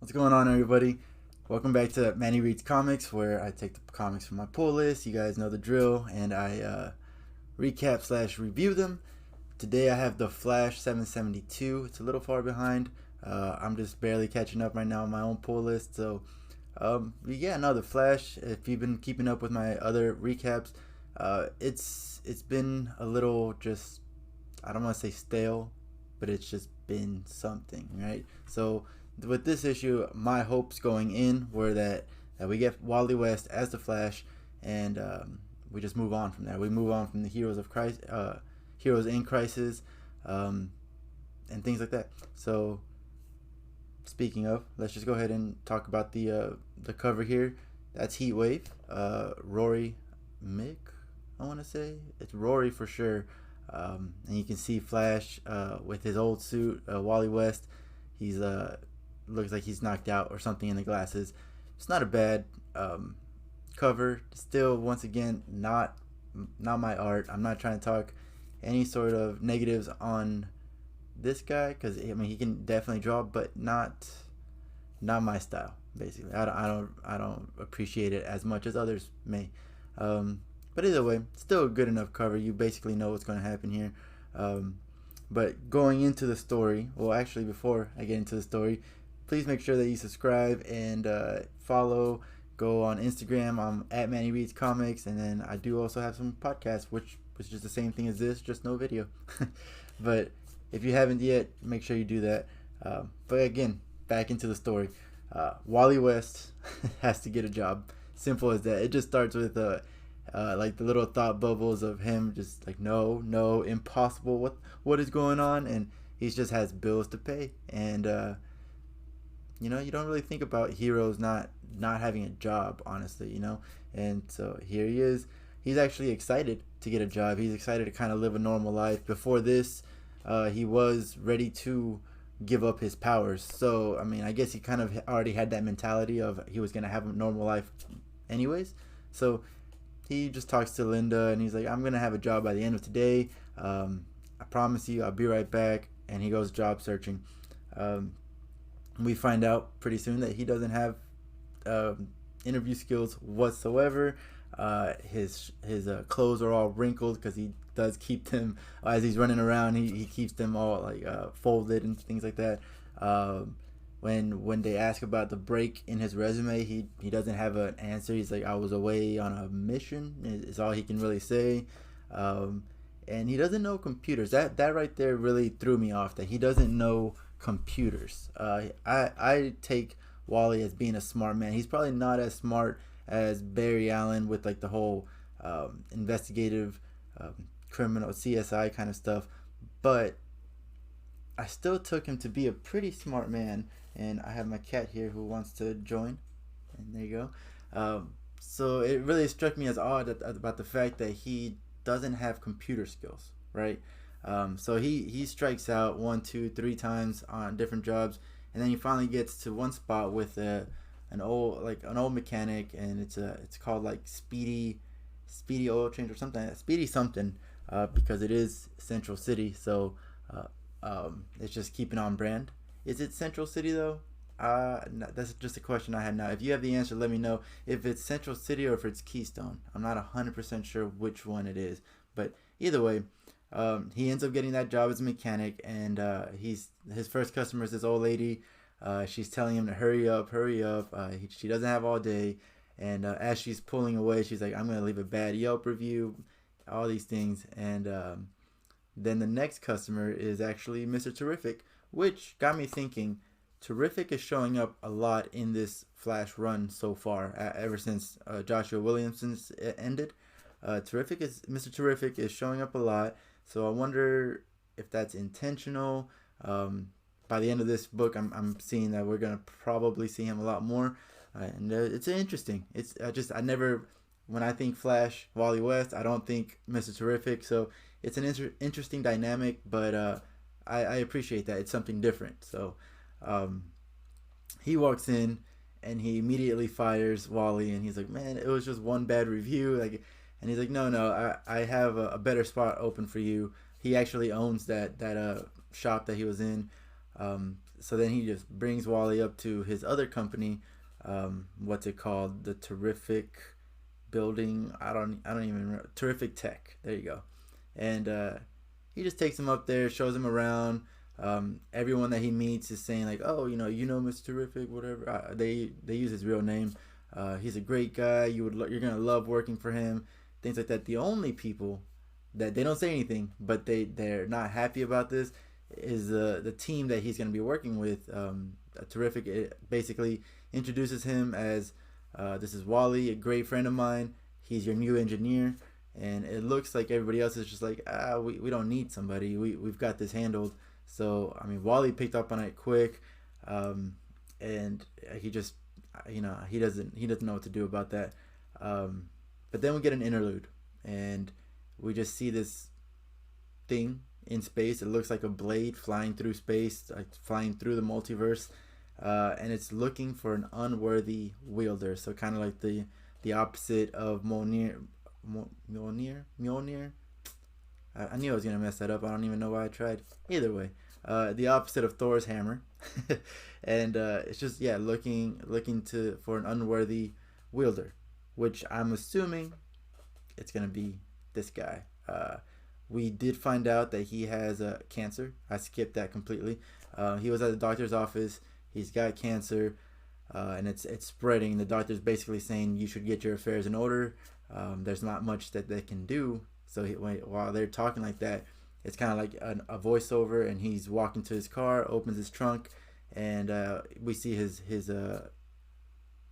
What's going on, everybody? Welcome back to Manny Reads Comics, where I take the comics from my pull list. You guys know the drill, and I recap slash review them. Today I have the Flash 772. It's a little far behind. I'm just barely catching up right now on my own pull list. So, yeah, no, the Flash. If you've been keeping up with my other recaps, it's been a little just, I don't want to say stale, but it's just been something, right? So with this issue, my hopes going in were that we get Wally West as the Flash, and we just move on from there. We move on from the Heroes in Crisis, um, and things like that. So speaking of, let's just go ahead and talk about the cover here. That's Heatwave. Rory Mick, I want to say it's Rory for sure. And you can see Flash with his old suit. Wally West, he's looks like he's knocked out or something in the glasses. It's not a bad cover. Still, once again, not my art. I'm not trying to talk any sort of negatives on this guy because I mean he can definitely draw, but not my style. Basically, I don't appreciate it as much as others may. Um, but either way, still a good enough cover. You basically know what's going to happen here. Um, but going into the story, well, actually, before I get into the story, please make sure that you subscribe and follow. Go on Instagram. I'm at Manny Reads Comics, and then I do also have some podcasts, which was just the same thing as this, just no video. But if you haven't yet, make sure you do that. But again, back into the story. Wally West has to get a job. Simple as that. It just starts with like the little thought bubbles of him just like no, impossible. What is going on? And he just has bills to pay, and you don't really think about heroes not having a job, honestly, and so here he is. He's actually excited to get a job. He's excited to kind of live a normal life. Before this, he was ready to give up his powers. So I mean, I guess he kind of already had that mentality of he was gonna have a normal life anyways. So he just talks to Linda and he's like, I'm gonna have a job by the end of today. I promise you, I'll be right back. And he goes job searching. um, we find out pretty soon that he doesn't have interview skills whatsoever. His clothes are all wrinkled because he does keep them as he's running around. He keeps them all like folded and things like that. When they ask about the break in his resume, he doesn't have an answer. He's like, I was away on a mission. Is all he can really say. And he doesn't know computers. That right there really threw me off. That he doesn't know computers. I take Wally as being a smart man. He's probably not as smart as Barry Allen with like the whole investigative criminal CSI kind of stuff, but I still took him to be a pretty smart man. And I have my cat here who wants to join, and there you go. So it really struck me as odd about the fact that he doesn't have computer skills, right? So he strikes out one, two, three times on different jobs, and then he finally gets to one spot with an old mechanic, and it's called like Speedy Oil Change or something, Speedy something, because it is Central City, so it's just keeping on brand. Is it Central City though? No, that's just a question I had now. If you have the answer, let me know. If it's Central City or if it's Keystone, I'm not 100% sure which one it is. But either way, he ends up getting that job as a mechanic, and his first customer is this old lady. She's telling him to hurry up, hurry up. She doesn't have all day, and as she's pulling away, she's like, "I'm gonna leave a bad Yelp review," all these things, and then the next customer is actually Mr. Terrific, which got me thinking. Terrific is showing up a lot in this Flash run so far, ever since Joshua Williamson's ended. Mr. Terrific is showing up a lot, so I wonder if that's intentional. By the end of this book, I'm seeing that we're gonna probably see him a lot more, and it's interesting. I never, when I think Flash Wally West, I don't think Mr. Terrific. So it's an interesting dynamic, but I appreciate that it's something different. So um, he walks in and he immediately fires Wally, and he's like, "Man, it was just one bad review." Like, and he's like, "No, I have a better spot open for you." He actually owns that shop that he was in. so then he just brings Wally up to his other company. What's it called? The Terrific Building. I don't even remember. Terrific Tech. There you go. And he just takes him up there, shows him around. Everyone that he meets is saying like, oh, Mr. Terrific, whatever. They use his real name. He's a great guy. You're gonna love working for him. Things like that. The only people that they don't say anything, but they're not happy about this is the team that he's gonna be working with. Terrific. It basically introduces him as this is Wally, a great friend of mine. He's your new engineer. And it looks like everybody else is just like, we don't need somebody. We've got this handled. So, I mean, Wally picked up on it quick. And he just, he doesn't know what to do about that. But then we get an interlude. And we just see this thing in space. It looks like a blade flying through space, like flying through the multiverse. And it's looking for an unworthy wielder. So kind of like the opposite of Mjolnir. I knew I was gonna mess that up. I don't even know why I tried. Either way, the opposite of Thor's hammer, and it's just looking for an unworthy wielder, which I'm assuming it's gonna be this guy. We did find out that he has cancer. I skipped that completely. He was at the doctor's office. He's got cancer, and it's spreading. The doctor's basically saying you should get your affairs in order. There's not much that they can do. So while they're talking like that, it's kind of like a voiceover, and he's walking to his car, opens his trunk, and we see his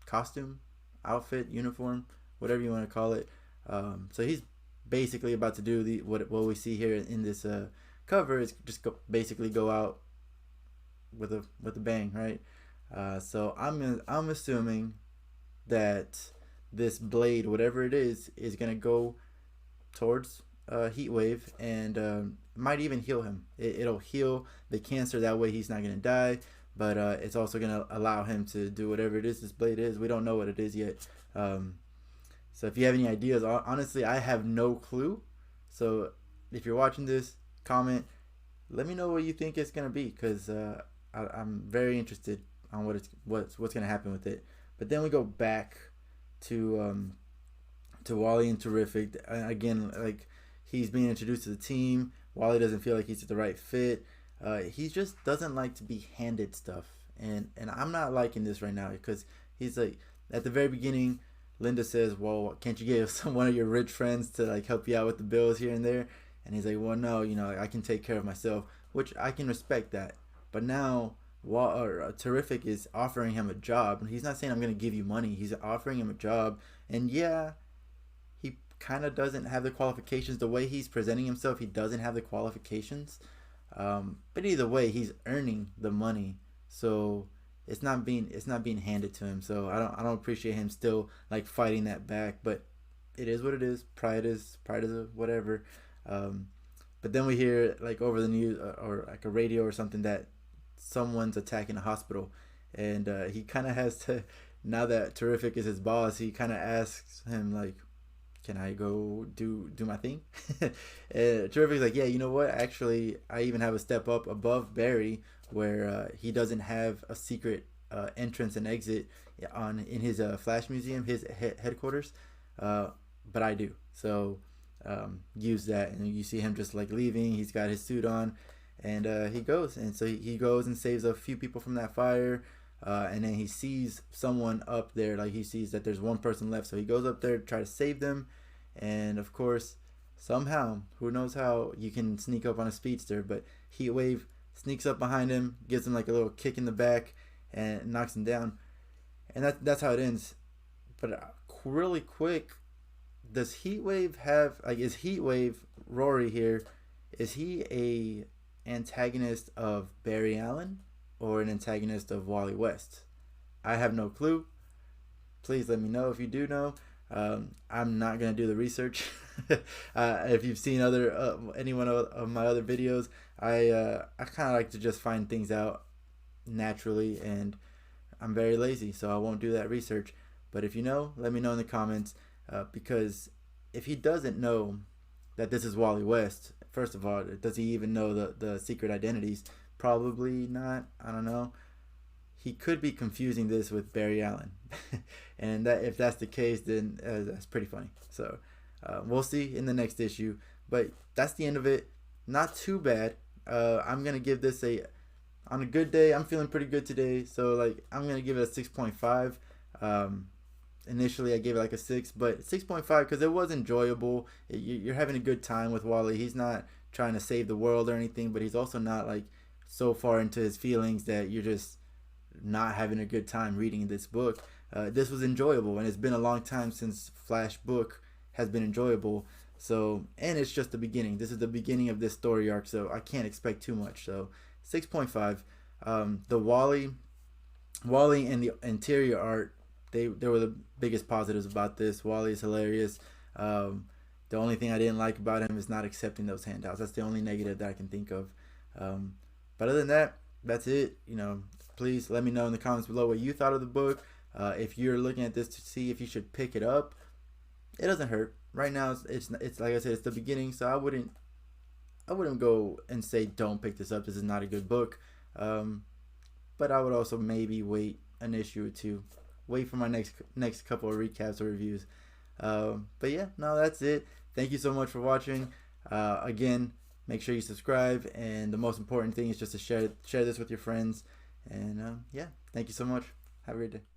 costume, outfit, uniform, whatever you want to call it. So he's basically about to do what we see here in this cover is just basically go out with a bang, right? So I'm assuming that this blade, whatever it is gonna go towards Heatwave and might even heal him. It'll heal the cancer, that way he's not gonna die, but it's also gonna allow him to do whatever it is this blade is. We don't know what it is yet. So if you have any ideas, honestly I have no clue. So if you're watching this, comment, let me know what you think it's gonna be, because I'm very interested on what's gonna happen with it. But then we go back to Wally and Terrific. Again, like, he's being introduced to the team. Wally doesn't feel like he's the right fit. He just doesn't like to be handed stuff, and I'm not liking this right now, because he's like, at the very beginning, Linda says, well, can't you get one of your rich friends to like help you out with the bills here and there? And he's like, well, no, I can take care of myself, which I can respect that. But now Terrific is offering him a job, and he's not saying I'm going to give you money. He's offering him a job, and he kind of doesn't have the qualifications. The way he's presenting himself, he doesn't have the qualifications. But either way, he's earning the money, so it's not being handed to him. So I don't appreciate him still like fighting that back. But it is what it is. Pride is a whatever. But then we hear like over the news or like a radio or something that someone's attacking a hospital, and he kind of has to, now that Terrific is his boss, he kind of asks him like, can I go do my thing? And Terrific's like, yeah, you know what, actually I even have a step up above Barry, where he doesn't have a secret entrance and exit in his Flash Museum, his headquarters, but I do. So use that, and you see him just like leaving. He's got his suit on, and he goes, and so he goes and saves a few people from that fire, and then he sees someone up there, like he sees that there's one person left, so he goes up there to try to save them. And of course, somehow, who knows how, you can sneak up on a speedster, but Heatwave sneaks up behind him, gives him like a little kick in the back, and knocks him down, and that's how it ends. But really quick, does Heatwave have, like, is Heatwave Rory here, is he a antagonist of Barry Allen or an antagonist of Wally West? I have no clue. Please let me know if you do know. I'm not gonna do the research. If you've seen any one of my other videos, I kind of like to just find things out naturally, and I'm very lazy, so I won't do that research. But if you know, let me know in the comments, because if he doesn't know that this is Wally West, first of all, does he even know the secret identities? Probably not. I don't know. He could be confusing this with Barry Allen, and that if that's the case, then that's pretty funny. So we'll see in the next issue. But that's the end of it. Not too bad. I'm gonna give this a on a good day. I'm feeling pretty good today, so like I'm gonna give it a 6.5. Initially I gave it like a 6, but 6.5 because it was enjoyable. You're having a good time with Wally. He's not trying to save the world or anything, but he's also not like so far into his feelings that you're just not having a good time reading this book. This was enjoyable, and it's been a long time since Flash book has been enjoyable. So, and it's just the beginning. This is the beginning of this story arc, so I can't expect too much. So, 6.5. The Wally and the interior art, they were the biggest positives about this. Wally is hilarious. The only thing I didn't like about him is not accepting those handouts. That's the only negative that I can think of. But other than that, that's it. You know, please let me know in the comments below what you thought of the book. If you're looking at this to see if you should pick it up, it doesn't hurt. Right now, it's like I said, it's the beginning, so I wouldn't go and say don't pick this up. This is not a good book. But I would also maybe wait an issue or two. Wait for my next couple of recaps or reviews. But yeah, no, that's it. Thank you so much for watching. Again, make sure you subscribe, and the most important thing is just to share this with your friends. And yeah, thank you so much. Have a great day.